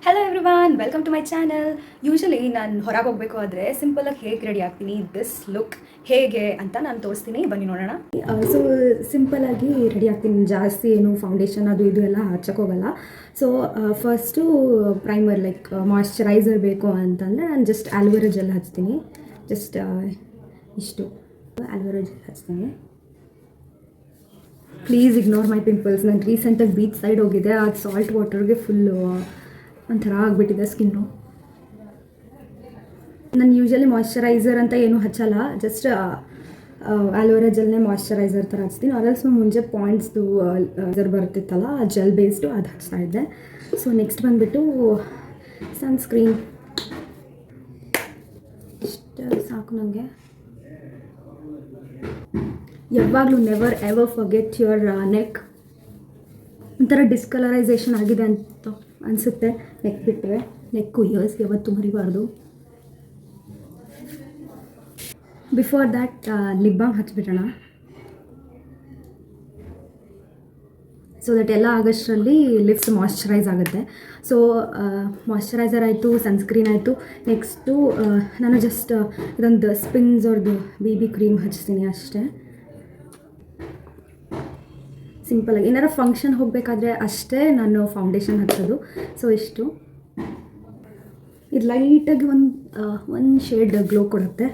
Hello everyone, welcome to my channel. Usually ನಾನು ಹೊರಗೆ ಹೋಗಬೇಕು ಆದರೆ ಸಿಂಪಲಾಗಿ ಹೇಗೆ ರೆಡಿ ಆಗ್ತೀನಿ, ದಿಸ್ ಲುಕ್ ಹೇಗೆ ಅಂತ ನಾನು ತೋರಿಸ್ತೀನಿ, ಬನ್ನಿ ನೋಡೋಣ. ಸೊ ಸಿಂಪಲಾಗಿ ರೆಡಿ ಆಗ್ತೀನಿ, ಜಾಸ್ತಿ ಏನು ಫೌಂಡೇಶನ್ ಅದು ಇದು ಎಲ್ಲ ಹಚ್ಚೋಕ್ಕೋಗಲ್ಲ. So first primer like moisturiser ಬೇಕು ಅಂತಂದರೆ ನಾನು ಜಸ್ಟ್ ಆಲ್ವೇರಾ ಜೆಲ್ ಹಚ್ತೀನಿ. ಜಸ್ಟ್ ಇಷ್ಟು ಆಲ್ವೇರಾ ಜೆಲ್ ಹಚ್ತೀನಿ. Please ignore my pimples. ನಾನು ರೀಸೆಂಟಾಗಿ ಬೀಚ್ ಸೈಡ್ ಹೋಗಿದ್ದೆ, ಅದು ಸಾಲ್ಟ್ ವಾಟರ್ಗೆ ಫುಲ್ಲು ಒಂಥರ ಆಗಿಬಿಟ್ಟಿದೆ ಸ್ಕಿನ್ನು. ನಾನು ಯೂಶಲಿ ಮಾಯ್ಶ್ಚರೈಸರ್ ಅಂತ ಏನೂ ಹಚ್ಚಲ್ಲ, ಜಸ್ಟ್ ಆಲೋವೆರಾ ಜೆಲ್ನೇ ಮಾಯ್ಶ್ಚರೈಸರ್ ಥರ ಹಚ್ತೀನಿ. ಅದಲ್ಸ್ ಮುಂಚೆ ಪಾಯಿಂಟ್ಸ್ದು ಇದರ್ ಬರ್ತಿತ್ತಲ್ಲ, ಜೆಲ್ ಬೇಸ್ಡು ಅದು ಹಚ್ತಾ ಇದ್ದೆ. ಸೊ ನೆಕ್ಸ್ಟ್ ಬಂದುಬಿಟ್ಟು ಸನ್ಸ್ಕ್ರೀನ್. ಇಷ್ಟು ಸಾಕು ನನಗೆ. ಯಾವಾಗಲೂ never ever forget your neck. ಒಂಥರ ಡಿಸ್ಕಲರೈಸೇಷನ್ ಆಗಿದೆ ಅಂತ ಅನಿಸುತ್ತೆ ನೆಕ್ ಬಿಟ್ಟರೆ. ನೆಕ್ಕು ಇಯರ್ಸ್ ಯಾವತ್ತೂ ಮರಿಬಾರ್ದು. ಬಿಫೋರ್ ದ್ಯಾಟ್ ಲಿಪ್ ಬಾಮ್ ಹಚ್ಬಿಡೋಣ, ಸೊ ದಟ್ ಎಲ್ಲ ಆಗಸ್ಟ್ರಲ್ಲಿ ಲಿಪ್ಸ್ ಮಾಯ್ಶ್ಚರೈಸ್ ಆಗುತ್ತೆ. ಸೊ ಮಾಯ್ಶ್ಚರೈಸರ್ ಆಯಿತು, ಸನ್ಸ್ಕ್ರೀನ್ ಆಯಿತು. ನೆಕ್ಸ್ಟು ನಾನು ಜಸ್ಟ್ ಇದೊಂದು ಸ್ಪಿನ್ಸ್ ಅವ್ರದ್ದು BB ಕ್ರೀಮ್ ಹಚ್ತೀನಿ ಅಷ್ಟೇ. ಸಿಂಪಲಾಗಿ ಏನಾರು ಫಂಕ್ಷನ್ ಹೋಗಬೇಕಾದ್ರೆ ಅಷ್ಟೇ ನಾನು ಫೌಂಡೇಶನ್ ಹಚ್ಚೋದು. ಸೊ ಇಷ್ಟು ಇದು ಲೈಟಾಗಿ ಒಂದು ಶೇಡ್ ಗ್ಲೋ ಕೊಡುತ್ತೆ,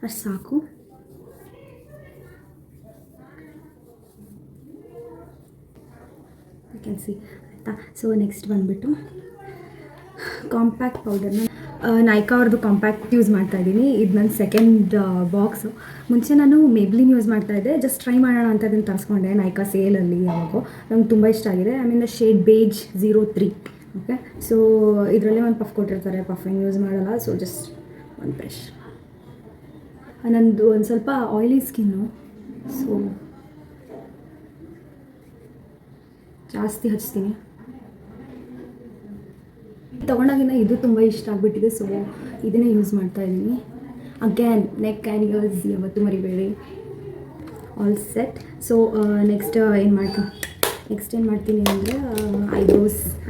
ಅಷ್ಟು ಸಾಕು. ಯು ಕ್ಯಾನ್ ಸಿ ಆಯಿತಾ. ಸೊ ನೆಕ್ಸ್ಟ್ ಬಂದುಬಿಟ್ಟು ಕಾಂಪ್ಯಾಕ್ಟ್ ಪೌಡರ್ನ ನೈಕಾ ಅವ್ರದ್ದು ಕಾಂಪ್ಯಾಕ್ಟ್ ಯೂಸ್ ಮಾಡ್ತಾಯಿದ್ದೀನಿ. ಇದು ನನ್ನ ಸೆಕೆಂಡ್ ಬಾಕ್ಸು. ಮುಂಚೆ ನಾನು ಮೇಬ್ಲಿನ್ ಯೂಸ್ ಮಾಡ್ತಾಯಿದ್ದೆ, ಜಸ್ಟ್ ಟ್ರೈ ಮಾಡೋಣ ಅಂತ ಅದನ್ನು ತರಿಸ್ಕೊಂಡೆ ನೈಕಾ ಸೇಲಲ್ಲಿ. ಯಾವಾಗೋ ನಂಗೆ ತುಂಬ ಇಷ್ಟ ಆಗಿದೆ. I mean the shade beige 03. Okay, so ಇದರಲ್ಲೇ ಒಂದು ಪಫ್ ಕೊಟ್ಟಿರ್ತಾರೆ, ಪಫ್ ಏನು ಯೂಸ್ ಮಾಡಲ್ಲ. ಸೊ ಜಸ್ಟ್ ಒಂದು ಬ್ರಷ್. ನಂದು ಒಂದು ಸ್ವಲ್ಪ ಆಯಿಲಿ ಸ್ಕಿನ್ನು, ಸೊ ಜಾಸ್ತಿ ಹಚ್ತೀನಿ. ತೊಗೊಂಡಾಗಿನ ಇದು ತುಂಬ ಇಷ್ಟ ಆಗಿಬಿಟ್ಟಿದೆ, ಸೊ ಇದನ್ನೇ ಯೂಸ್ ಮಾಡ್ತಾಯಿದ್ದೀನಿ. ಅಗೇನ್ ನೆಕ್ ಆ್ಯಂಡ್ ಇಯರ್ಸ್ ಯಾವತ್ತೂ ಮರಿಬೇಡಿ. All set. ಸೊ ನೆಕ್ಸ್ಟ್ ಏನು ಮಾಡ್ತೀನಿ ಅಂದರೆ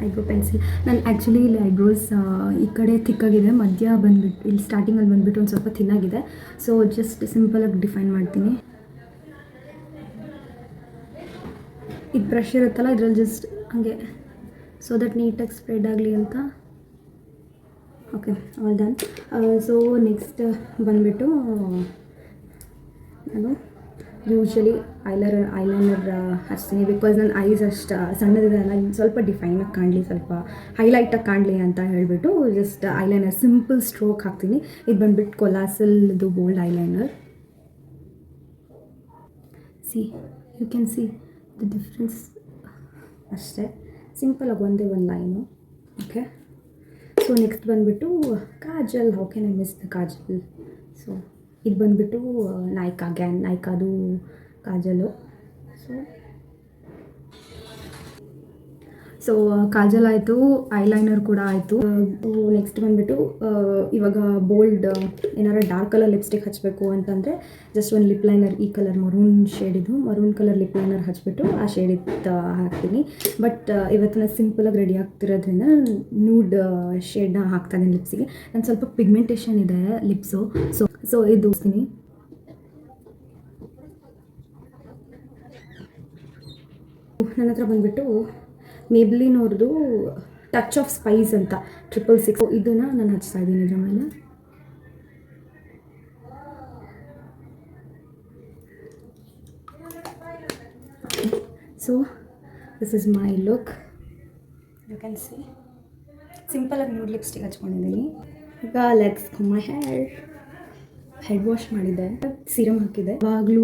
ಐಬ್ರೋ ಪೆನ್ಸಿಲ್. ನಾನು ಆ್ಯಕ್ಚುಲಿ ಇಲ್ಲಿ ಐಬ್ರೋಸ್ ಈ ಕಡೆ ಥಿಕ್ಕಾಗಿದೆ, ಮಧ್ಯ ಬಂದುಬಿಟ್ಟು ಇಲ್ಲಿ ಸ್ಟಾರ್ಟಿಂಗಲ್ಲಿ ಬಂದುಬಿಟ್ಟು ಒಂದು ಸ್ವಲ್ಪ ಥಿನ್ನಾಗಿದೆ. ಸೊ ಜಸ್ಟ್ ಸಿಂಪಲಾಗಿ ಡಿಫೈನ್ ಮಾಡ್ತೀನಿ. ಇದು ಬ್ರಷ್ ಇರುತ್ತಲ್ಲ, ಇದರಲ್ಲಿ ಜಸ್ಟ್ ಹಾಗೆ ಸೊ ದಟ್ ನೀಟಾಗಿ ಸ್ಪ್ರೆಡ್ ಆಗಲಿ ಅಂತ. Okay, all done. So next ಬಂದುಬಿಟ್ಟು ನಾನು ಯೂಶ್ವಲಿ ಐಲೈನರ್ ಹಚ್ತೀನಿ. ಬಿಕಾಸ್ ನನ್ನ ಐಸ್ ಅಷ್ಟು ಸಣ್ಣದಿದೆಯಲ್ಲ, ಸ್ವಲ್ಪ ಡಿಫೈನಾಗಿ ಕಾಣಲಿ, ಸ್ವಲ್ಪ ಹೈಲೈಟಾಗಿ ಕಾಣಲಿ ಅಂತ ಹೇಳಿಬಿಟ್ಟು ಜಸ್ಟ್ ಐಲೈನರ್ ಸಿಂಪಲ್ ಸ್ಟ್ರೋಕ್ ಹಾಕ್ತೀನಿ. ಇದು ಬಂದುಬಿಟ್ಟು ಕೊಲಾಸಲ್ದು bold eyeliner. See, you can see the difference. ಅಷ್ಟೇ ಸಿಂಪಲಾಗಿ ಒಂದೇ ಒಂದು ಲೈನು. ಓಕೆ, ಸೊ ನೆಕ್ಸ್ಟ್ ಬಂದುಬಿಟ್ಟು kajal. How can I miss the kajal. So ಇದು ಬಂದುಬಿಟ್ಟು ನೈಕಾದು ಕಾಜಲು. ಸೊ ಕಾಜಲ್ ಆಯಿತು, ಐಲೈನರ್ ಕೂಡ ಆಯಿತು. ನೆಕ್ಸ್ಟ್ ಬಂದುಬಿಟ್ಟು ಇವಾಗ ಬೋಲ್ಡ್ ಏನಾರು ಡಾರ್ಕ್ ಕಲರ್ ಲಿಪ್ಸ್ಟಿಕ್ ಹಚ್ಚಬೇಕು ಅಂತಂದರೆ ಜಸ್ಟ್ ಒಂದು ಲಿಪ್ ಲೈನರ್, ಈ colour maroon colour lip liner ಹಚ್ಬಿಟ್ಟು ಆ ಶೇಡಿದ್ದು ಹಾಕ್ತೀನಿ. ಬಟ್ ಇವತ್ತು ನಾನು ಸಿಂಪಲಾಗಿ ರೆಡಿ ಆಗ್ತಿರೋದ್ರಿಂದ ನೂಡ್ ಶೇಡ್ನ ಹಾಕ್ತಾಯಿದ್ದೀನಿ ಲಿಪ್ಸಿಗೆ. ನಾನು ಸ್ವಲ್ಪ ಪಿಗ್ಮೆಂಟೇಷನ್ ಇದೆ ಲಿಪ್ಸು, ಸೊ ಇದು ದೂಸ್ತೀನಿ. ನನ್ನ ಹತ್ರ ಬಂದುಬಿಟ್ಟು ಮೇಬ್ಲಿನ್ ಅವ್ರದ್ದು ಟಚ್ ಆಫ್ ಸ್ಪೈಸ್ ಅಂತ 666, ಇದನ್ನು ನಾನು ಹಚ್ತಾ ಇದ್ದೀನಿ ಇದರ ಮೇಲೆ. So this is my look. You can see ಸಿಂಪಲಾಗಿ ನ್ಯೂಡ್ ಲಿಪ್ಸ್ಟಿಕ್ ಹಚ್ಕೊಂಡಿದ್ದೀನಿ. ಈಗ let's come my head wash ಮಾಡಿದ್ದೆ, ಸೀರಮ್ ಹಾಕಿದೆ. ಯಾವಾಗಲೂ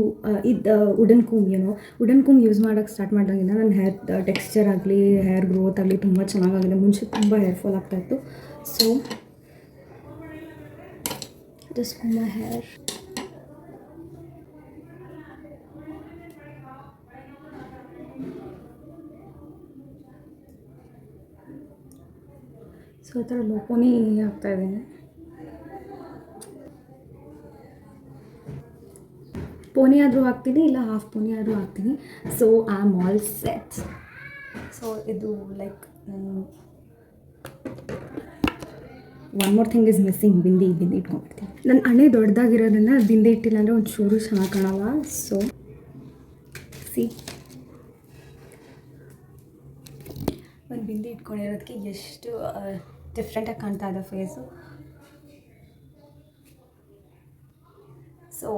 ಇದು ವುಡನ್ ಕೂಮ್ ಯೂಸ್ ಮಾಡೋಕ್ಕೆ ಸ್ಟಾರ್ಟ್ ಮಾಡಿದಾಗಿಂದ ನನ್ನ ಹೇರ್ ಟೆಕ್ಸ್ಚರ್ ಆಗಲಿ, ಹೇರ್ ಗ್ರೋತ್ ಆಗಲಿ ತುಂಬ ಚೆನ್ನಾಗಾಗಿದೆ. ಮುಂಚೆ ತುಂಬ ಹೇರ್ ಫಾಲ್ ಆಗ್ತಾಯಿತ್ತು. So just my hair. So ಆ ಥರ ಲೋಪೋನಿ ಹಾಕ್ತಾಯಿದ್ದೀನಿ. ಪೋನಿ ಆದರೂ ಹಾಕ್ತೀನಿ, ಇಲ್ಲ ಹಾಫ್ ಪೋನಿ ಆದರೂ ಹಾಕ್ತೀನಿ. So I am all set. So ಇದು like one more thing is missing, bindi ಇಟ್ಕೊಂಡ್ಬಿಡ್ತೀನಿ. ನನ್ನ ಹಣೆ ದೊಡ್ಡದಾಗಿರೋದ್ರಿಂದ ಬಿಂದಿ ಇಟ್ಟಿಲ್ಲ ಅಂದರೆ ಒಂದು ಚೂರು ಚೆನ್ನಾಗಿ ಕಾಣಲ್ಲ. ಸೊ ಸಿ, ಒಂದು ಬಿಂದಿ ಇಟ್ಕೊಂಡಿರೋದಕ್ಕೆ ಎಷ್ಟು ಡಿಫ್ರೆಂಟಾಗಿ ಕಾಣ್ತಾ ಇದೆ face. So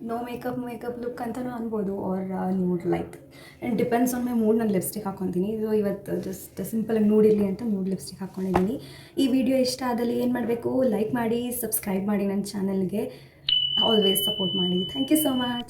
no makeup look ಅಂತಲೂ ಅನ್ಬೋದು, or nude like and depends on my mood. ನಾನು ಲಿಪ್ಸ್ಟಿಕ್ ಹಾಕ್ಕೊತೀನಿ. ಇದು ಇವತ್ತು ಜಸ್ಟ್ ಸಿಂಪಲಾಗಿ ನೋಡಿರಲಿ ಅಂತ ನ್ಯೂಡ್ ಲಿಪ್ಸ್ಟಿಕ್ ಹಾಕ್ಕೊಂಡಿದ್ದೀನಿ. ಈ ವಿಡಿಯೋ ಇಷ್ಟ ಆದಲ್ಲಿ ಏನು ಮಾಡಬೇಕು, ಲೈಕ್ ಮಾಡಿ, ಸಬ್ಸ್ಕ್ರೈಬ್ ಮಾಡಿ ನನ್ನ ಚಾನಲ್ಗೆ. ಆಲ್ವೇಸ್ ಸಪೋರ್ಟ್ ಮಾಡಿ. Thank you so much.